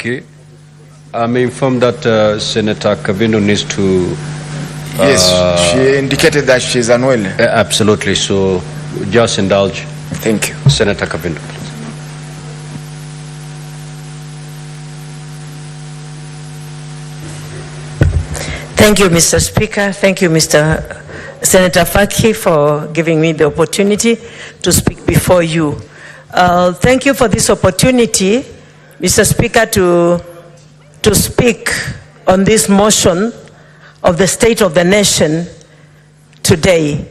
Faki. I'm informed that Senator Kavindu needs to... Yes, she indicated that she's unwell. Absolutely, so just indulge. Thank you. Senator Kavindu, please. Thank you, Mr. Speaker. Thank you, Mr. Senator Faki, for giving me the opportunity to speak before you. Thank you for this opportunity, Mr. Speaker, to speak on this motion of the State of the Nation today.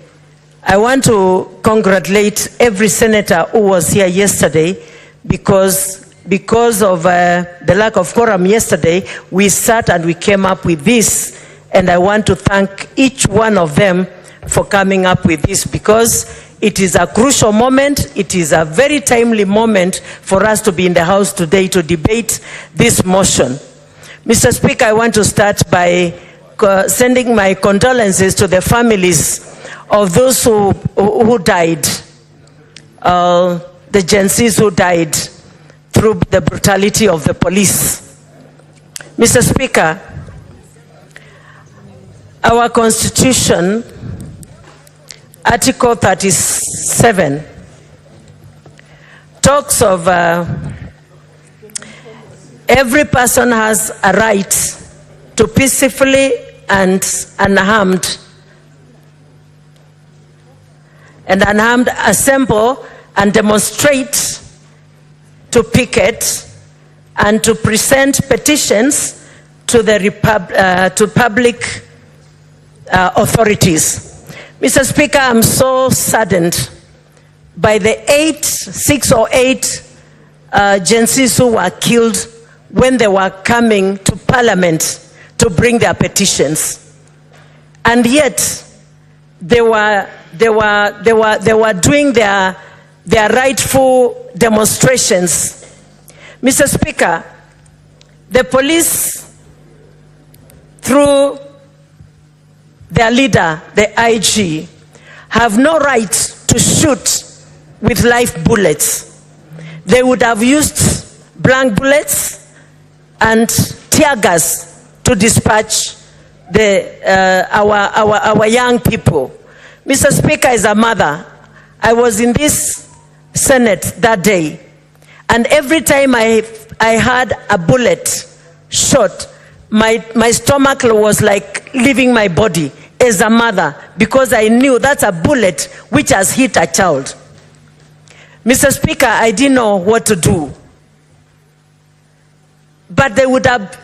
I want to congratulate every senator who was here yesterday because of the lack of quorum yesterday, we sat and we came up with this. And I want to thank each one of them for coming up with this because it is a crucial moment. It is a very timely moment for us to be in the House today to debate this motion. Mr. Speaker, I want to start by sending my condolences to the families of those who died, the Gen Zs who died through the brutality of the police. Mr. Speaker, our Constitution, Article 37, talks of every person has a right to peacefully and unharmed assemble and demonstrate, to picket, and to present petitions to the public authorities. Mr. Speaker, I'm so saddened by the 6 or 8 Gen Zs who were killed when they were coming to Parliament to bring their petitions. And yet, they were doing their rightful demonstrations. Mr. Speaker, the police, through their leader, the IG, have no right to shoot with live bullets. They would have used blank bullets and tear gas to dispatch our young people. Mr. Speaker, as a mother, I was in this Senate that day, and every time I had a bullet shot, my stomach was like leaving my body as a mother, because I knew that's a bullet which has hit a child. Mr. Speaker, I didn't know what to do. But they would have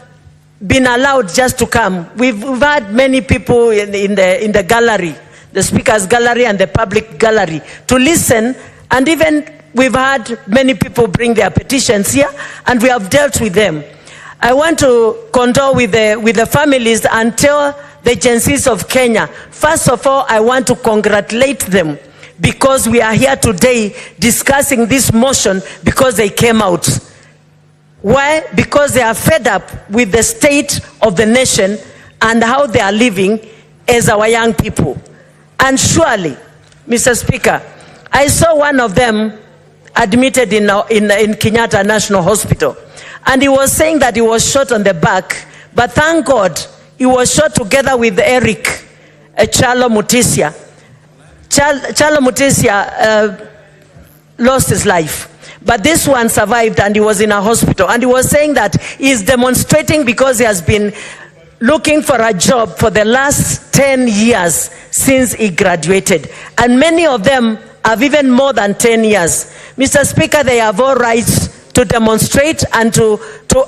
been allowed just to come. We've had many people in the gallery, the Speaker's gallery and the public gallery, to listen, and even we've had many people bring their petitions here, and we have dealt with them. I want to condole with the families and tell the Gen Zs of Kenya, first of all, I want to congratulate them because we are here today discussing this motion because they came out. Why? Because they are fed up with the state of the nation and how they are living as our young people. And surely, Mr. Speaker, I saw one of them admitted in Kenyatta National Hospital. And he was saying that he was shot on the back. But thank God, he was shot together with Eric Chalo Mutisia. Chalo Mutisia lost his life. But this one survived and he was in a hospital. And he was saying that he's demonstrating because he has been looking for a job for the last 10 years since he graduated. And many of them have even more than 10 years. Mr. Speaker, they have all rights to demonstrate and to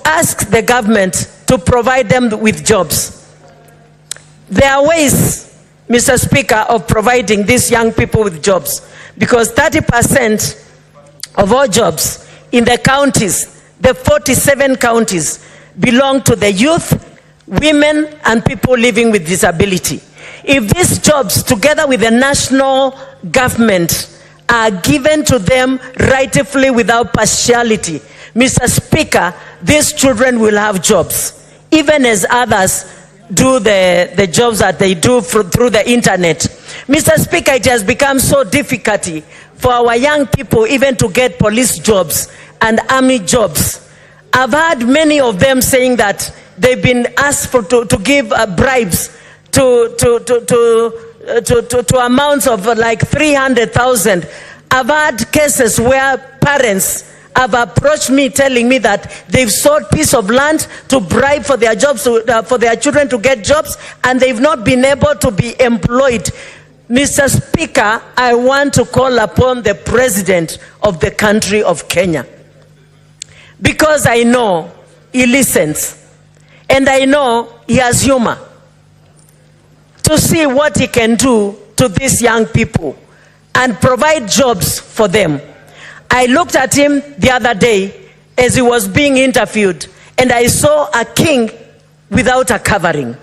ask the government to provide them with jobs. There are ways, Mr. Speaker, of providing these young people with jobs, because 30% of all jobs in the counties, the 47 counties, belong to the youth, women, and people living with disability. If these jobs, together with the national government, are given to them rightfully without partiality, Mr. Speaker, these children will have jobs, even as others do the jobs that they do through the internet. Mr. Speaker, it has become so difficult for our young people even to get police jobs and army jobs. I've heard many of them saying that they've been asked to give bribes to amounts of like 300,000. I've had cases where parents have approached me telling me that they've sold piece of land to bribe for their jobs, for their children to get jobs, and they've not been able to be employed. Mr. Speaker, I want to call upon the President of the country of Kenya, because I know he listens and I know he has humor, to see what he can do to these young people and provide jobs for them. I looked at him the other day as he was being interviewed, and I saw a king without a covering,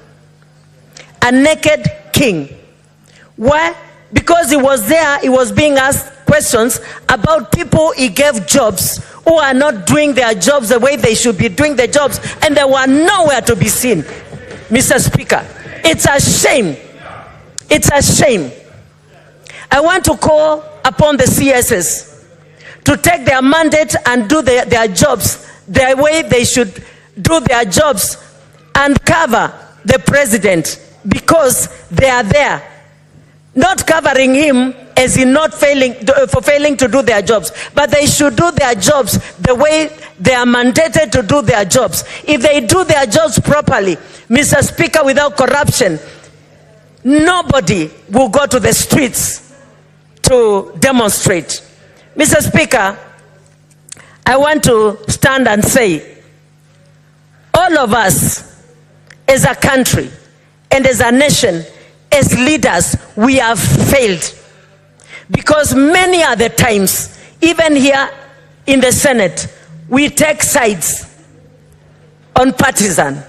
a naked king. Why? Because he was there, he was being asked questions about people he gave jobs who are not doing their jobs the way they should be doing their jobs, and they were nowhere to be seen. Mr. Speaker, it's a shame. It's a shame. I want to call upon the CSs to take their mandate and do their jobs the way they should do their jobs, and cover the president, because they are there, not covering him as in not failing to do their jobs, but they should do their jobs the way they are mandated to do their jobs. If they do their jobs properly, Mr. Speaker, without corruption, nobody will go to the streets to demonstrate. Mr. Speaker, I want to stand and say, all of us as a country and as a nation, as leaders, we have failed. Because many are the times, even here in the Senate, we take sides on partisan,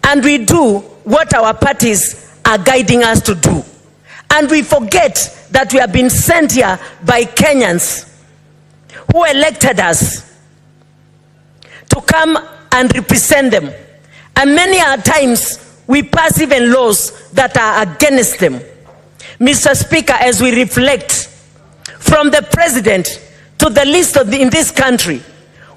and we do what our parties are guiding us to do. And we forget that we have been sent here by Kenyans who elected us to come and represent them. And many times we pass even laws that are against them. Mr. Speaker, as we reflect from the president to the least in this country,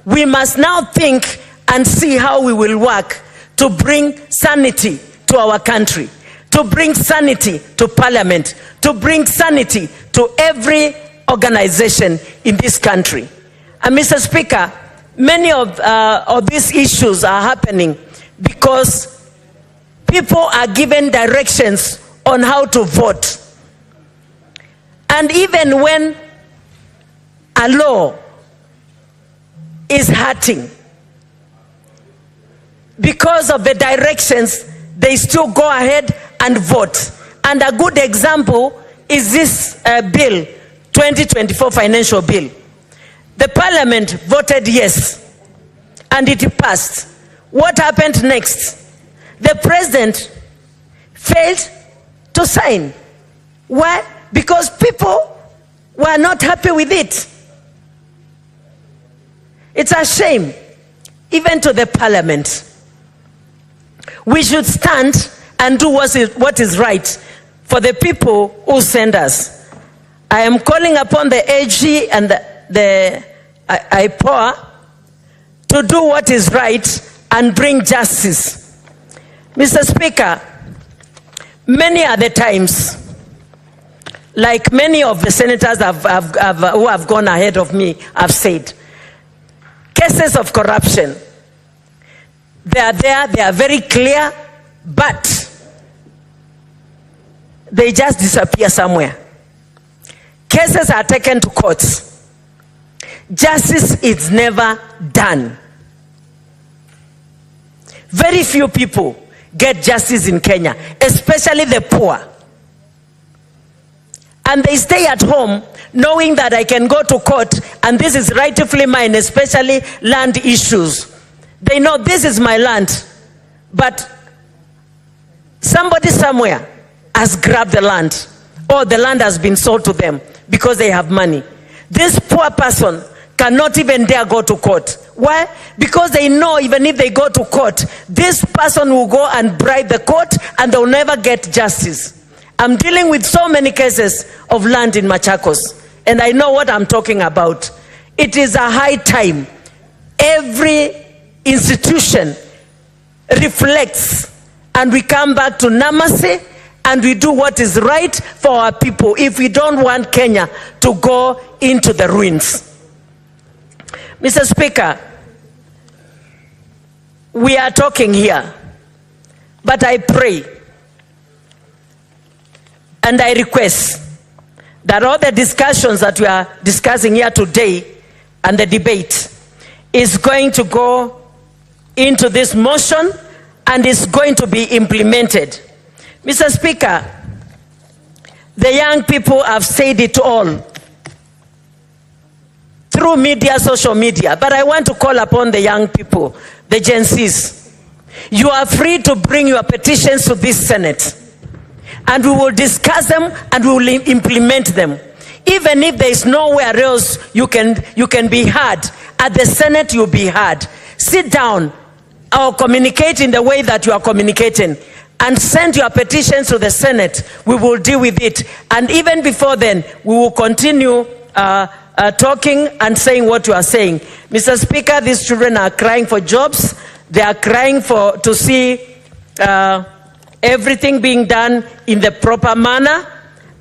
we must now think and see how we will work to bring sanity to our country, to bring sanity to parliament, to bring sanity to every organization in this country. And Mr. Speaker, many of these issues are happening because people are given directions on how to vote. And even when a law is hurting, because of the directions, they still go ahead and vote. And a good example is this bill, 2024 financial bill. The parliament voted yes, and it passed. What happened next? The president failed to sign. Why? Because people were not happy with it. It's a shame, even to the parliament. We should stand and do what is right for the people who send us. I am calling upon the AG and the IPOA to do what is right and bring justice. Mr. Speaker, many are the times, like many of the senators who have gone ahead of me have said, cases of corruption, they are there, they are very clear, but they just disappear somewhere. Cases are taken to courts. Justice is never done. Very few people get justice in Kenya, especially the poor. And they stay at home knowing that I can go to court and this is rightfully mine, especially land issues. They know this is my land, but somebody somewhere has grabbed the land, or the land has been sold to them because they have money. This poor person cannot even dare go to court. Why? Because they know even if they go to court, this person will go and bribe the court and they'll never get justice. I'm dealing with so many cases of land in Machakos, and I know what I'm talking about. It is a high time every institution reflects, and we come back to Namasi and we do what is right for our people if we don't want Kenya to go into the ruins. Mr. Speaker, we are talking here, but I pray and I request that all the discussions that we are discussing here today and the debate is going to go into this motion and is going to be implemented. Mr. Speaker, the young people have said it all through media, social media, but I want to call upon the young people, the Gen Zs. You are free to bring your petitions to this Senate, and we will discuss them and we will implement them. Even if there is nowhere else you can be heard, at the Senate you'll be heard. Sit down or communicate in the way that you are communicating and send your petitions to the Senate. We will deal with it. And even before then, we will continue talking and saying what you are saying. Mr. Speaker, these children are crying for jobs. They are crying to see everything being done in the proper manner.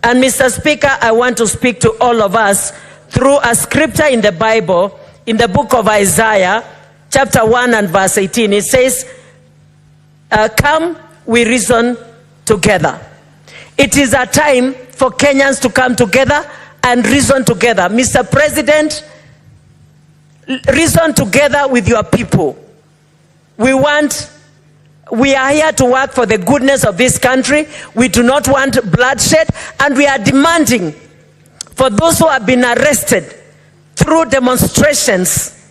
And Mr. Speaker, I want to speak to all of us through a scripture in the Bible, in the book of Isaiah, chapter 1 and verse 18. It says, come, we reason together. It is a time for Kenyans to come together and reason together. Mr. President, reason together with your people. We are here to work for the goodness of this country. We do not want bloodshed, and we are demanding for those who have been arrested through demonstrations,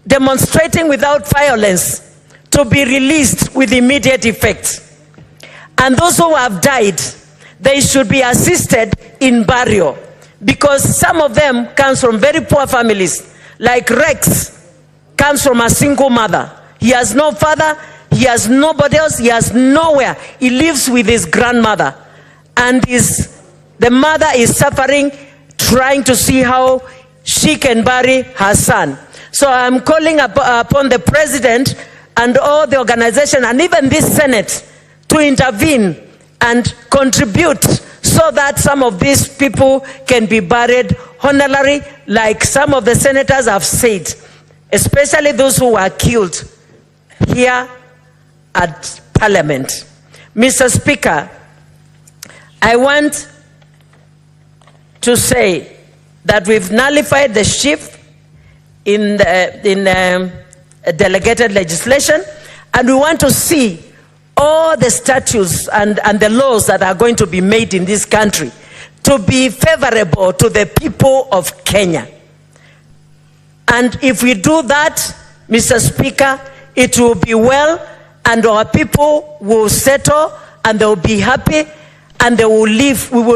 demonstrating without violence, to be released with immediate effect. And those who have died, they should be assisted in burial, because some of them comes from very poor families. Like Rex comes from a single mother. He has no father, he has nobody else, he has nowhere. He lives with his grandmother, and the mother is suffering, trying to see how she can bury her son. So I'm calling upon the president and all the organization and even this Senate to intervene and contribute so that some of these people can be buried honorably, like some of the senators have said, especially those who were killed here at Parliament. Mr. Speaker, I want to say that we've nullified the shift in delegated legislation, and we want to see all the statutes and the laws that are going to be made in this country to be favorable to the people of Kenya. And if we do that, Mr. Speaker, it will be well, and our people will settle, and they will be happy, and we will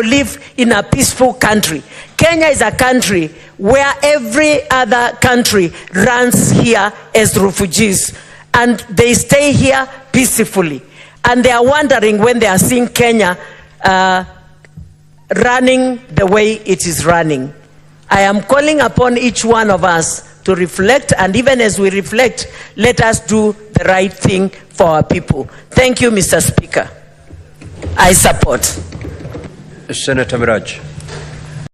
live in a peaceful country. Kenya is a country where every other country runs here as refugees, and they stay here peacefully. And they are wondering when they are seeing Kenya running the way it is running. I am calling upon each one of us to reflect, and even as we reflect, let us do the right thing for our people. Thank you, Mr. Speaker. I support. Senator Miraj.